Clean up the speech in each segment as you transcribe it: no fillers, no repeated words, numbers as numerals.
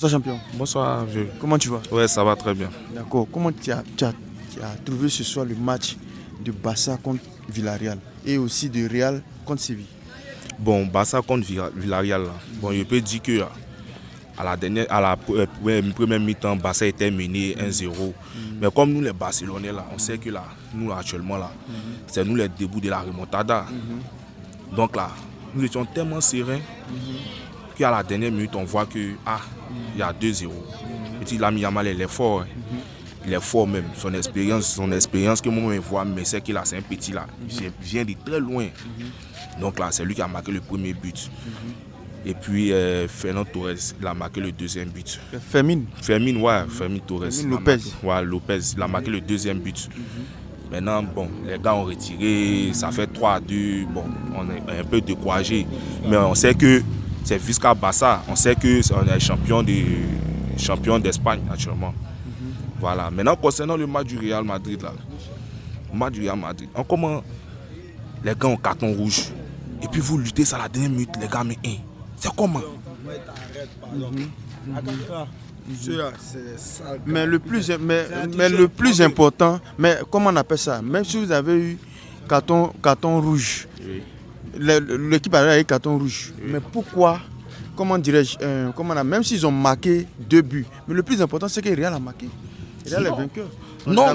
Bonsoir champion. Bonsoir vieux. Comment tu vas? Ouais, ça va très bien. D'accord. Comment tu as trouvé ce soir le match de Barça contre Villarreal et aussi de Real contre Séville? Bon, Barça contre Villarreal, là. Bon, je peux dire que à la première mi-temps, Barça était mené 1-0. Mais comme nous les Barcelonais là, on sait que là, nous actuellement là, c'est nous les débuts de la remontada. Donc là, nous étions tellement sereins qu'à la dernière minute, on voit que il y a 2-0. Petit Lamine Yamal, il est fort. Il est fort même. Son expérience que moi je vois, mais c'est qu'il a, c'est un petit là. Il vient de très loin. Donc là, c'est lui qui a marqué le premier but. Et puis Fernand Torres, il a marqué le deuxième but. Fermín Torres. Lopez. Lopez, il a marqué le deuxième but. Maintenant, bon, les gars ont retiré, ça fait 3-2. Bon, on est un peu découragé. Mais on sait que c'est Visca Barça. On sait qu'on est champion d'Espagne actuellement. Voilà. Maintenant, concernant le match du Real Madrid, là, comment les gars ont carton rouge. Et puis vous luttez ça à la dernière minute, les gars, mais c'est comment? Mais le plus important, mais comment on appelle ça? Même si vous avez eu carton rouge, l'équipe a eu carton rouge. Mais pourquoi? Comment dirais-je, même s'ils ont marqué 2 buts, mais le plus important c'est que Real a marqué. Real est vainqueur. Non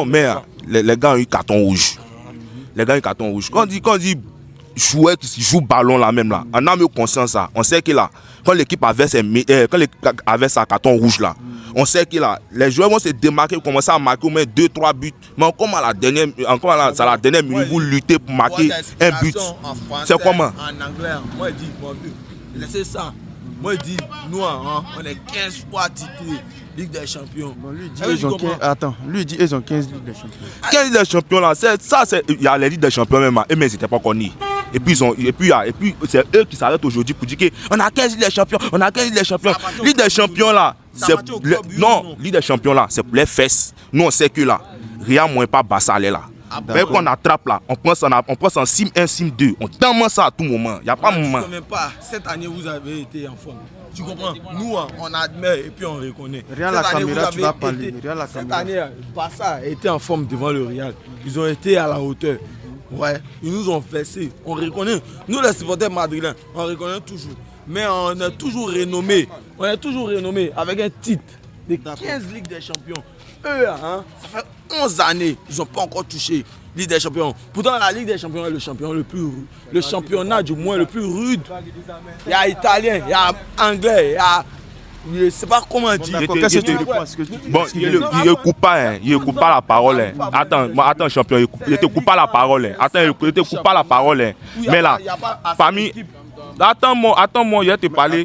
mais les gars ont eu carton rouge. Quand on dit jouer qui joue ballon là même là, on a mieux conscience ça. On sait que là, quand l'équipe avait sa carton rouge là, on sait que là, les joueurs vont se démarquer, commencer à marquer au moins 2-3 buts. Mais comme à la dernière minute, vous luttez pour marquer un but. C'est comment? En anglais, moi je dis, bon, laissez ça. Moi je dis, nous, on est 15 fois titrés Ligue des Champions. Bon, lui dit ils ont 15, attends, lui dit ils ont 15 Ligue des Champions. 15 Ligue des Champions là, il y a les Ligues des Champions même, mais ils n'étaient pas connus. Et puis c'est eux qui s'arrêtent aujourd'hui pour dire qu'on a 15 Ligue des Champions, Ligue des Champions là, Ligue des Champions là, c'est pour les fesses. Nous on sait que là, rien moins pas Barça là. Même qu'on attrape là, on prend ça en sim 1, sim 2, on tellement ça à tout moment. Il n'y a pas de moment. Je ne comprends pas, cette année vous avez été en forme. Tu comprends? Nous, on admet et puis on reconnaît. Real la caméra, tu vas parler. Cette année, Barça a été en forme devant le Real. Ils ont été à la hauteur. Ouais, ils nous ont fessé. On reconnaît. Nous, les supporters madrilènes, on reconnaît toujours. Mais on est toujours renommé. On est toujours renommé avec un titre de 15 Ligues des Champions. Eux, ça fait 11 années, ils n'ont pas encore touché Ligue des Champions. Pourtant, la Ligue des Champions est le championnat du moins le plus rude. Il y a italien, il y a anglais, il y a... Je ne sais pas comment dire. Bon, il ne coupe pas la parole. Attends, champion, il ne te coupe pas la parole. Mais là, parmi... Attends-moi, je vais te parler.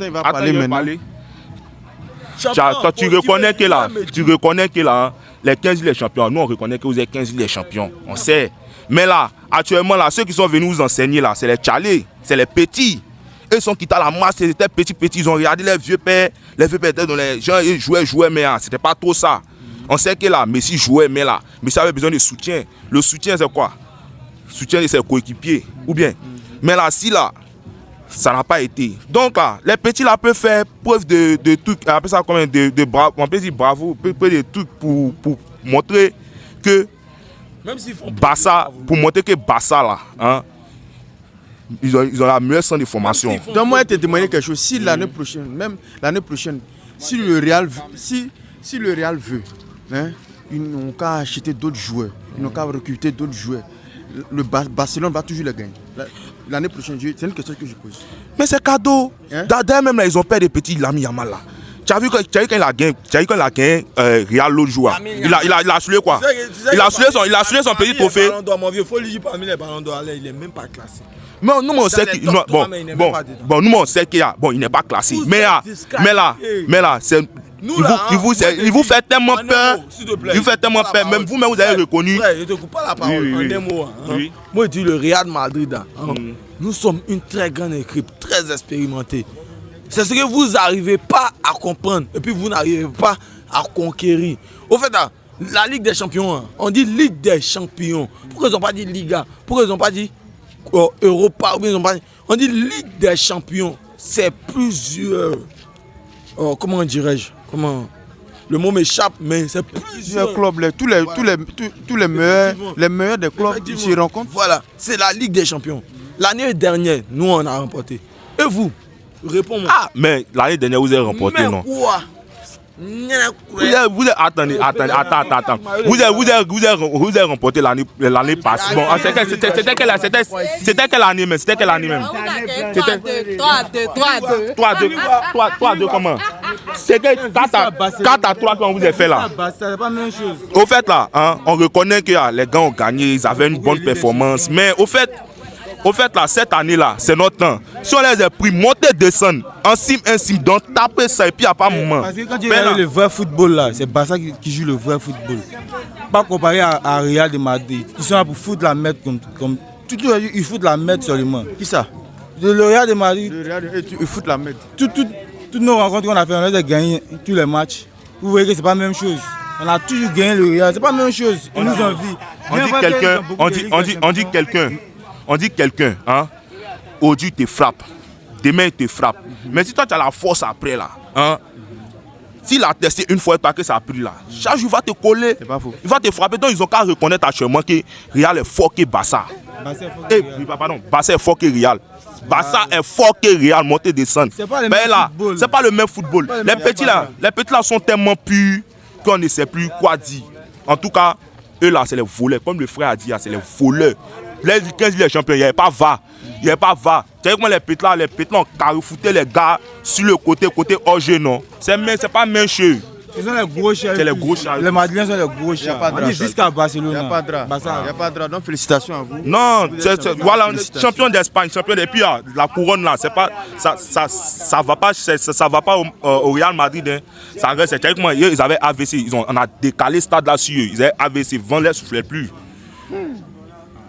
Tu reconnais que là, les 15 les champions, nous on reconnaît que vous êtes 15 les champions. On sait. Mais là, actuellement, là, ceux qui sont venus vous enseigner, là, c'est les tchalés, c'est les petits. Eux sont quittés à la masse, ils étaient petits, ils ont regardé les vieux pères. Les vieux pères, les gens ils jouaient, mais c'était pas trop ça. On sait que là, Messi jouait, mais là, Messi avait besoin de soutien. Le soutien, c'est quoi? Le soutien de ses coéquipiers. Ou bien. Mais là, si là, ça n'a pas été. Donc là, les petits là peuvent faire preuve de trucs, on appelle ça comme on peut dire bravo, de trucs pour montrer que Barça, là, ils ont la meilleure centre de formation. Donc moi, je te demander quelque chose. Si l'année prochaine, si le Real veut, ils n'ont qu'à acheter d'autres joueurs, ils n'ont qu'à recruter d'autres joueurs. Le Barcelone va toujours les gagner. L'année prochaine, c'est une question que je pose. Mais c'est cadeau. D'ailleurs, même là, ils ont peur des petits Lamine Yamal là. Tu as vu quand il a gagné Real l'autre jour. Il a soulé quoi? Il a soulé son petit trophée. Il faut lui dire parmi les ballons d'or, il n'est même pas classé. Mais nous on sait qu'il il n'est pas classé. Mais là, c'est il vous fait tellement peur. Il vous fait tellement peur. Même vous-même vous avez reconnu. Je ne te coupe pas la parole en des mots. Moi je dis le Real Madrid. Nous sommes une très grande équipe, très expérimentée. C'est ce que vous n'arrivez pas à comprendre et puis vous n'arrivez pas à conquérir. Au fait, la Ligue des Champions, on dit Ligue des Champions. Pourquoi ils n'ont pas dit Liga? Pourquoi ils n'ont pas dit Europa? On dit Ligue des Champions. c'est plusieurs. Comment dirais-je? Le mot m'échappe, mais c'est plusieurs clubs, tous les meilleurs des clubs s'y rencontrent. Voilà, c'est la Ligue des Champions. L'année dernière, nous on a remporté. Et vous? Réponds-moi. Ah, mais l'année dernière, vous avez remporté, mais non? Quoi? Attendez. Vous avez remporté l'année passée. Bon, c'était quelle année même? C'était quelle année même? 3-2 comment? C'est que 4-3 qu'on vous a fait là. Au fait là, hein, on reconnaît que les gars ont gagné, ils avaient une bonne performance. Mais au fait là, cette année-là, c'est notre temps. Si on les a pris, monter, descendre, en cime, donc taper ça et puis il n'y a pas de moment. Parce que quand tu regardes le vrai football là, c'est Barça qui joue le vrai football. Pas comparé à Real de Madrid. Ils sont là pour foutre la merde comme tout ils foutent la merde seulement. Qui ça? Le Real de Madrid. Ils foutent la merde. Toutes nos rencontres qu'on a fait, on a gagné tous les matchs. Vous voyez que c'est pas la même chose. On a toujours gagné le Real, c'est pas la même chose. Ils nous envient. On dit quelqu'un, hein, aujourd'hui te frappe, demain il te frappe. Mais si toi tu as la force après là, hein, s'il a testé une fois et que ça a pris là, chaque jour il va te coller, il va te frapper. Donc ils ont qu'à reconnaître actuellement que Real est fort que Barça. Barça est fort que Real. Barça est fort que Real, monter descendre. C'est pas le même football. Les petits là sont tellement purs qu'on ne sait plus quoi dire. En tout cas, eux là c'est les voleurs, comme le frère a dit, c'est les voleurs. Les 15 les champions, il n'y avait pas va. Tu sais comment les pétlas ont carrefouré les gars sur le côté hors-jeu, non. C'est pas même chose. Ils sont les gros chers. C'est les gros chers. Les Madrilènes sont les gros chers. On est jusqu'à Barcelone. Il n'y a pas de drap. Donc félicitations à vous. Non, voilà, champion d'Espagne, champion et puis la couronne là, c'est pas ça va pas au Real Madrid. Hein. Ça reste, c'est moi, ils avaient AVC, on a décalé le stade là sur eux. Ils avaient AVC, vent les soufflait plus.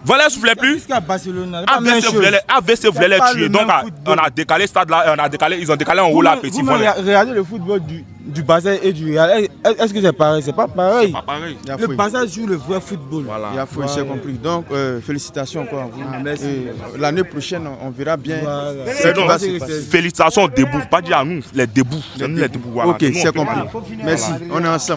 Voilà, soufflait plus. Jusqu'à Barcelone. AVC voulait les tuer. Donc, on a décalé ce stade là, ils ont décalé en haut là, petit. Regardez le football du Barça et du Real. Est-ce que c'est pareil? C'est pas pareil. Le Barça joue le vrai football. Voilà. Il a fouillé, j'ai compris. Donc, félicitations encore à vous. Merci. L'année prochaine, on verra bien. Voilà. Félicitations aux débouts. Pas dire à nous, les débouts. C'est nous les débouts. Ok, c'est compris. Merci. On est ensemble.